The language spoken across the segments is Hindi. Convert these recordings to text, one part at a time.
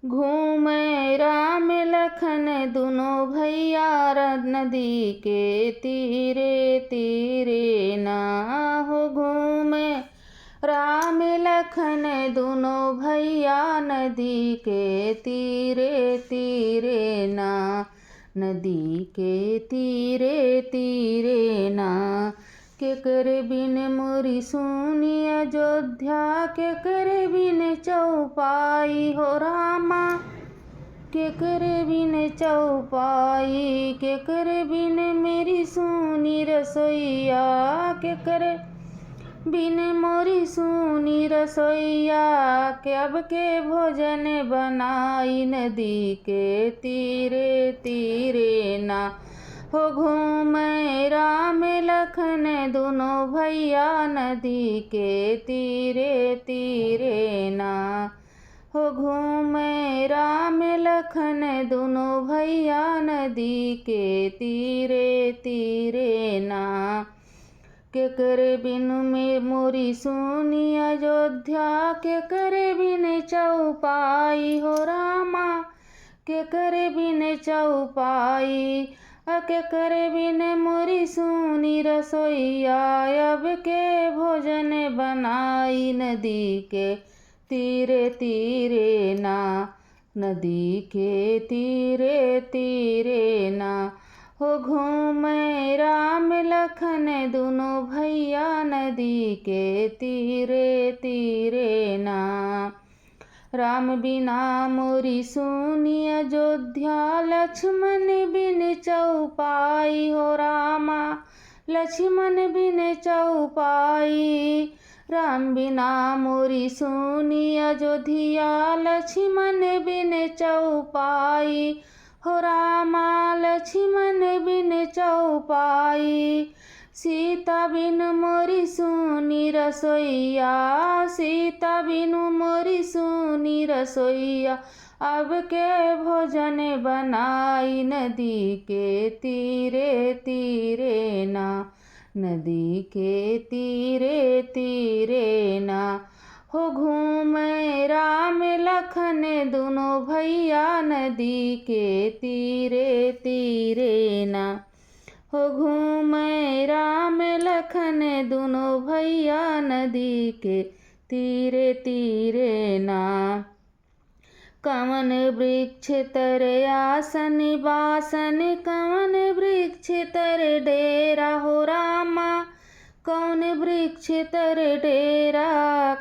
घूमे राम लखन दुनो भैया नदी के तीरे तीरे ना हो। घूमे राम लखन दुनो भैया नदी के तीरे तीरे ना, नदी के तीरे तीरे ना। केकर बिन मोरी सुनी अयोध्या, केकर बिन चौपाई हो रामा। केकर बिन चौपाई, केकर बिन मेरी सुनी रसोईया, केकर बिन मोरी सुनी रसोईया। के अब के भोजन बनाई नदी के तीरे तीरे ना हो। घूमे राम लखन दुनो भैया नदी के तीरे तीरे ना हो। घूमे राम लखन दुनो भैया नदी के तीरे तीरे ना। केकर बिन में मोरी सुनी अयोध्या, केकर बिन चौपाई हो रामा। केकर बिन चौपाई, केकर बिन मोरी सुनी रसोईया। अब के भोजन बनाई नदी के तीरे तीरे ना, नदी के तीरे तीरे ना हो। घूमे राम लखन दुनो भैया नदी के तीरे तीरे ना। राम बिना मोरी सुनी अयोध्या, लक्ष्मण बिन चौपाई हो रामा। लक्ष्मण बिन चौपाई, राम बिना मोरी सुनी अयोध्या। लक्ष्मण बिन चौपाई हो रामा। लक्ष्मण बिन चौपाई, सीता बिन मोरी सुनी रसोईया। सीता बिन मोरी सुनी रसोईया। अब के भोजन बनाई नदी के तीरे तीरे ना, नदी के तीरे तीरे ना हो। घूमे राम लखन दुनो भैया नदी के तीरे तीरे ना हो। घूमे राम लखन दुनो भैया नदी के तीरे तीरे ना। कवन वृक्ष तर आसन बासन, कवन वृक्ष तर डेरा हो रामा। कौन वृक्ष तर डेरा,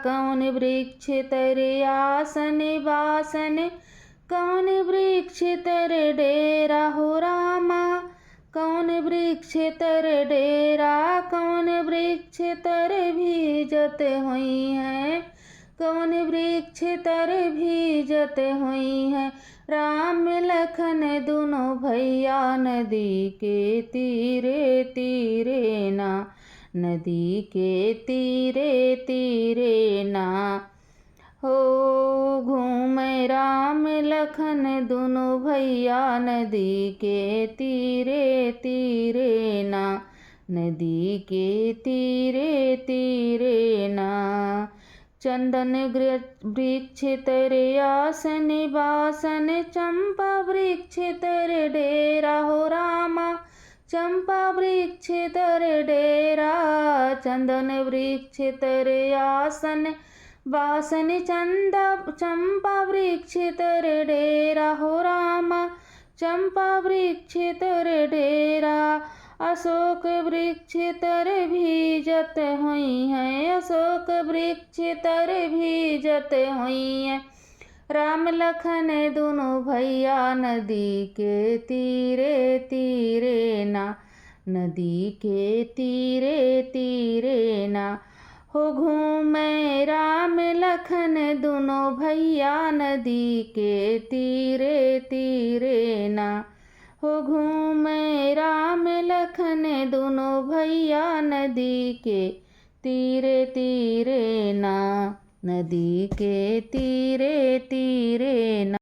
कौन वृक्ष तर आसन बासन, कौन वृक्ष तर डेरा हो रामा। कौन वृक्ष तर डेरा, कौन वृक्ष तर भीजत हुई है। कौन वृक्ष तर भीजत हुई है। राम लखन दुनो भैया नदी के तीरे तीरे ना, नदी के तीरे तीरे ना हो। घूमे राम लखन दुनो भैया नदी के तीरे तीरे ना, नदी के तीरे तीरे ना। चंदन वृक्ष तर आसन बासन, चंपा वृक्ष तर डेरा हो रामा। चंपा वृक्ष तर डेरा, चंदन वृक्ष तर आसन बासन, चंपा वृक्ष तर डेरा हो रामा। चंपा वृक्ष तर डेरा, अशोक वृक्ष तर भीजत हुई है। अशोक वृक्ष तर भीजत हुई है। राम लखन दुनो भैया नदी के तीरे तीरे ना, नदी के तीरे तीरे ना हो। घूमे राम लखन दुनो भैया नदी के तीरे तीरे ना हो। घूमे राम लखन दुनो भैया नदी के तीरे तीरे ना, नदी के तीरे तीरे ना।